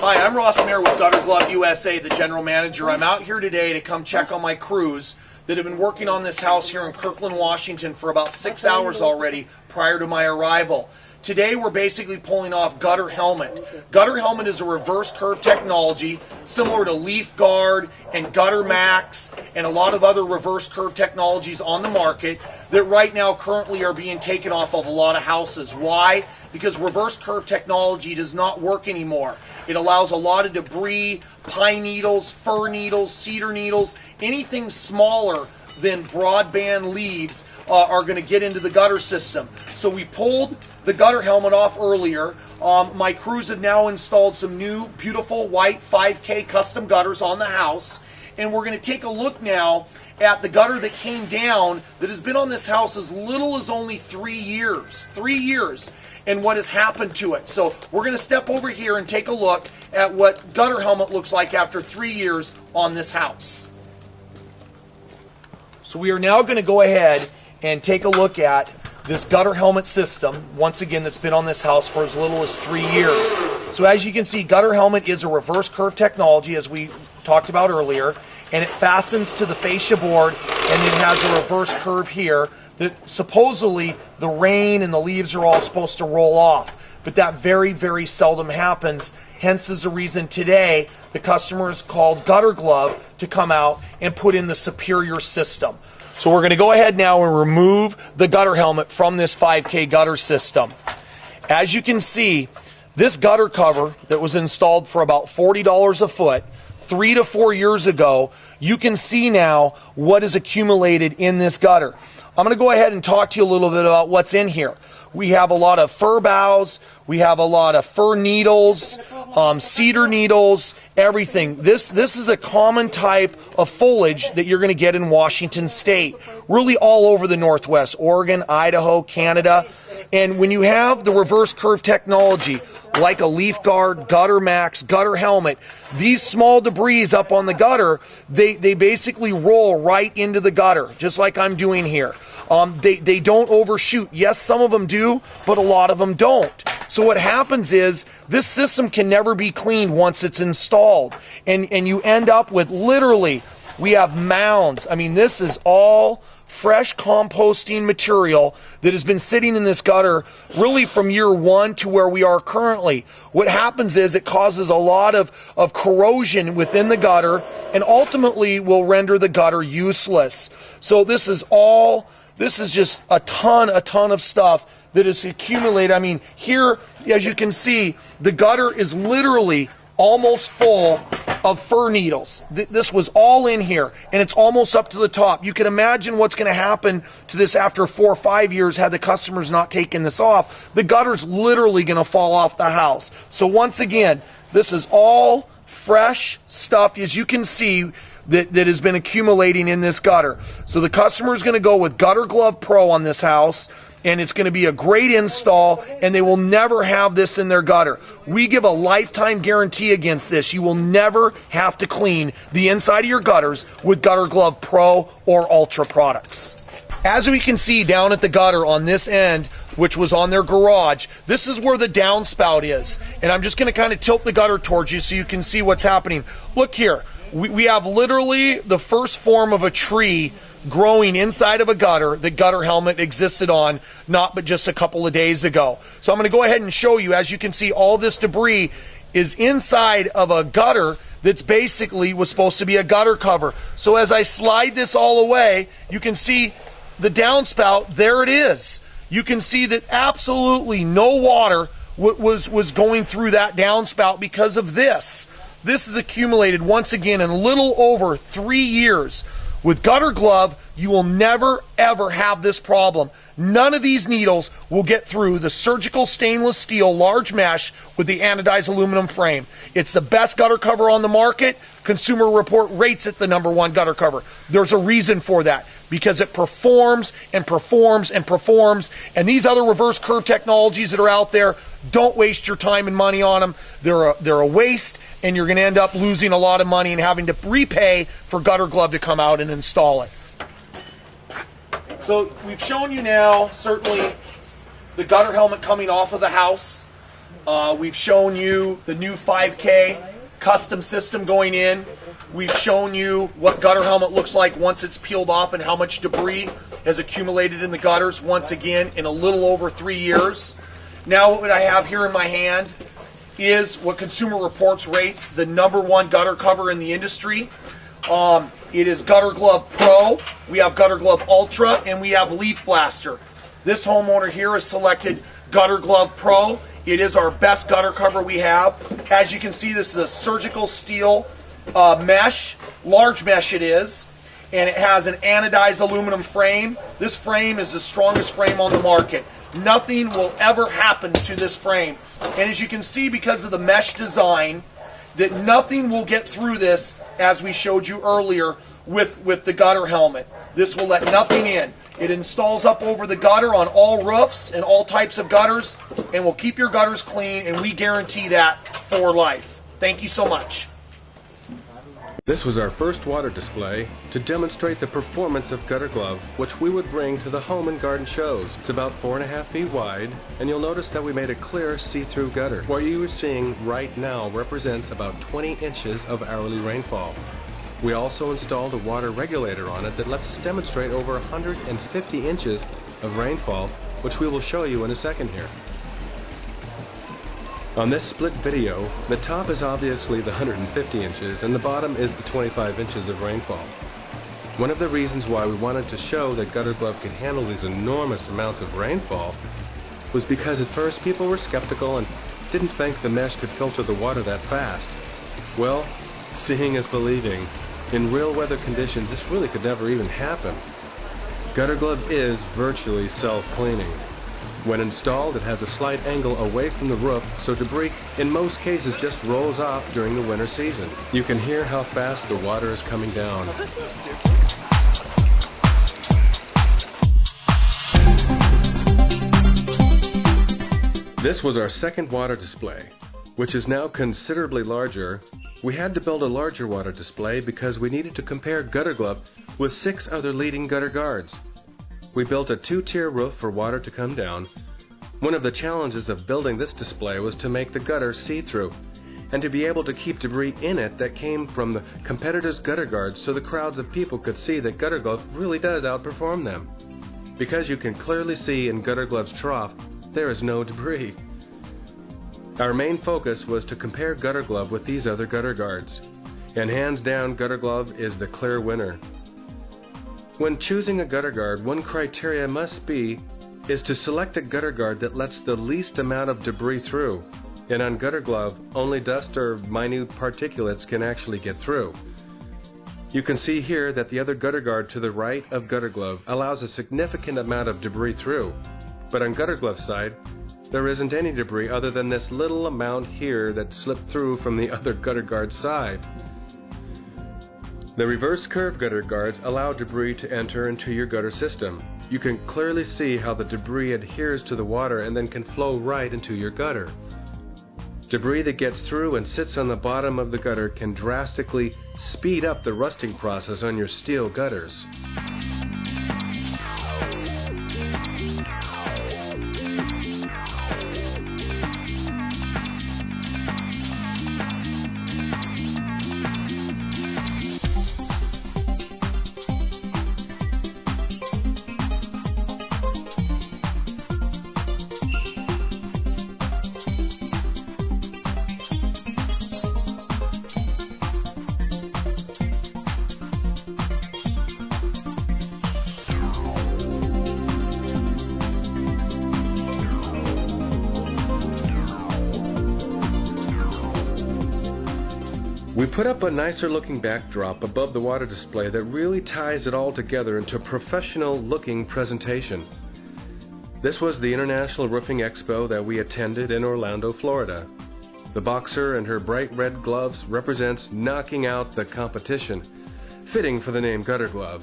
Hi, I'm Ross Mayer with Gutterglove USA, the general manager. I'm out here today to come check on my crews that have been working on this house here in Kirkland, Washington for about 6 hours already prior to my arrival. Today we're basically pulling off Gutter Helmet. Gutter Helmet is a reverse curve technology similar to Leaf Guard and Gutter Max and a lot of other reverse curve technologies on the market that right now currently are being taken off of a lot of houses. Why? Because reverse curve technology does not work anymore. It allows a lot of debris, pine needles, fir needles, cedar needles, anything smaller than broadband leaves are going to get into the gutter system. So we pulled the gutter helmet off earlier. My crews have now installed some new beautiful white 5K custom gutters on the house, and we're going to take a look now at the gutter that came down that has been on this house as little as only 3 years. 3 years. And what has happened to it. So we're going to step over here and take a look at what Gutter Helmet looks like after 3 years on this house. So we are now going to go ahead and take a look at this Gutter Helmet system, once again, that's been on this house for as little as 3 years. So as you can see, Gutter Helmet is a reverse curve technology, as we talked about earlier, and it fastens to the fascia board, and it has a reverse curve here that supposedly the rain and the leaves are all supposed to roll off. But that very, very seldom happens. Hence is the reason today the customer has called Gutterglove to come out and put in the superior system. So we're going to go ahead now and remove the gutter helmet from this 5K gutter system. As you can see, this gutter cover that was installed for about $40 a foot 3 to 4 years ago, you can see now what is accumulated in this gutter. I'm going to go ahead and talk to you a little bit about what's in here. We have a lot of fir boughs, we have a lot of fir needles, cedar needles, everything. This is a common type of foliage that you're going to get in Washington State, really all over the Northwest, Oregon, Idaho, Canada. And when you have the reverse curve technology, like a Leaf Guard, Gutter Max, Gutter Helmet, these small debris up on the gutter, they basically roll right into the gutter, just like I'm doing here. They don't overshoot. Yes, some of them do, but a lot of them don't. So what happens is this system can never be cleaned once it's installed. And you end up with literally, we have mounds. I mean, this is all fresh composting material that has been sitting in this gutter really from year one to where we are currently. What happens is it causes a lot of corrosion within the gutter and ultimately will render the gutter useless. So this is just a ton of stuff that is accumulated. I mean, here, as you can see, the gutter is literally almost full of fir needles. This was all in here, and it's almost up to the top. You can imagine what's going to happen to this after 4 or 5 years had the customers not taken this off. The gutter's literally going to fall off the house. So once again, this is all fresh stuff, as you can see, that has been accumulating in this gutter. So the customer is going to go with Gutterglove Pro on this house, and it's going to be a great install, and they will never have this in their gutter. We give a lifetime guarantee against this. You will never have to clean the inside of your gutters with Gutterglove Pro or Ultra products. As we can see down at the gutter on this end, which was on their garage, this is where the downspout is. And I'm just going to kind of tilt the gutter towards you so you can see what's happening. Look here. We have literally the first form of a tree growing inside of a gutter that Gutter Helmet existed on not but just a couple of days ago. So I'm going to go ahead and show you. As you can see, all this debris is inside of a gutter that's basically was supposed to be a gutter cover. So as I slide this all away, you can see the downspout. There it is. You can see that absolutely no water was going through that downspout because of this. This is accumulated once again in a little over 3 years. With Gutterglove, you will never, ever have this problem. None of these needles will get through the surgical stainless steel large mesh with the anodized aluminum frame. It's the best gutter cover on the market. Consumer Report rates it the #1 gutter cover. There's a reason for that, because it performs and performs and performs. And these other reverse curve technologies that are out there, don't waste your time and money on them. They're a waste, and you're going to end up losing a lot of money and having to repay for Gutterglove to come out and install it. So we've shown you now, certainly, the gutter helmet coming off of the house. We've shown you the new 5K custom system going in. We've shown you what gutter helmet looks like once it's peeled off and how much debris has accumulated in the gutters once again in a little over 3 years. Now what I have here in my hand is what Consumer Reports rates the #1 gutter cover in the industry. It is Gutterglove Pro, we have Gutterglove Ultra, and we have Leaf Blaster. This homeowner here has selected Gutterglove Pro. It is our best gutter cover we have. As you can see, this is a surgical steel mesh, large mesh it is, and it has an anodized aluminum frame. This frame is the strongest frame on the market. Nothing will ever happen to this frame. And as you can see, because of the mesh design, that nothing will get through this, as we showed you earlier with the gutter helmet. This will let nothing in. It installs up over the gutter on all roofs and all types of gutters, and will keep your gutters clean, and we guarantee that for life. Thank you so much. This was our first water display to demonstrate the performance of Gutterglove, which we would bring to the home and garden shows. It's about 4.5 feet wide, and you'll notice that we made a clear see-through gutter. What you are seeing right now represents about 20 inches of hourly rainfall. We also installed a water regulator on it that lets us demonstrate over 150 inches of rainfall, which we will show you in a second here. On this split video, the top is obviously the 150 inches and the bottom is the 25 inches of rainfall. One of the reasons why we wanted to show that Gutterglove could handle these enormous amounts of rainfall was because at first people were skeptical and didn't think the mesh could filter the water that fast. Well, seeing is believing. In real weather conditions, this really could never even happen. Gutterglove is virtually self-cleaning. When installed, it has a slight angle away from the roof, so debris in most cases just rolls off during the winter season. You can hear how fast the water is coming down. This was our second water display, which is now considerably larger. We had to build a larger water display because we needed to compare Gutterglove with 6 other leading gutter guards. We built a 2-tier roof for water to come down. One of the challenges of building this display was to make the gutter see-through and to be able to keep debris in it that came from the competitors' gutter guards so the crowds of people could see that Gutterglove really does outperform them. Because you can clearly see in Gutterglove's trough, there is no debris. Our main focus was to compare Gutterglove with these other gutter guards, and hands down Gutterglove is the clear winner. When choosing a gutter guard, one criteria must be is to select a gutter guard that lets the least amount of debris through, and on Gutterglove, only dust or minute particulates can actually get through. You can see here that the other gutter guard to the right of Gutterglove allows a significant amount of debris through, but on Gutterglove's side, there isn't any debris other than this little amount here that slipped through from the other gutter guard's side. The reverse curve gutter guards allow debris to enter into your gutter system. You can clearly see how the debris adheres to the water and then can flow right into your gutter. Debris that gets through and sits on the bottom of the gutter can drastically speed up the rusting process on your steel gutters. We put up a nicer looking backdrop above the water display that really ties it all together into a professional looking presentation. This was the International Roofing Expo that we attended in Orlando, Florida. The boxer and her bright red gloves represents knocking out the competition, fitting for the name Gutterglove.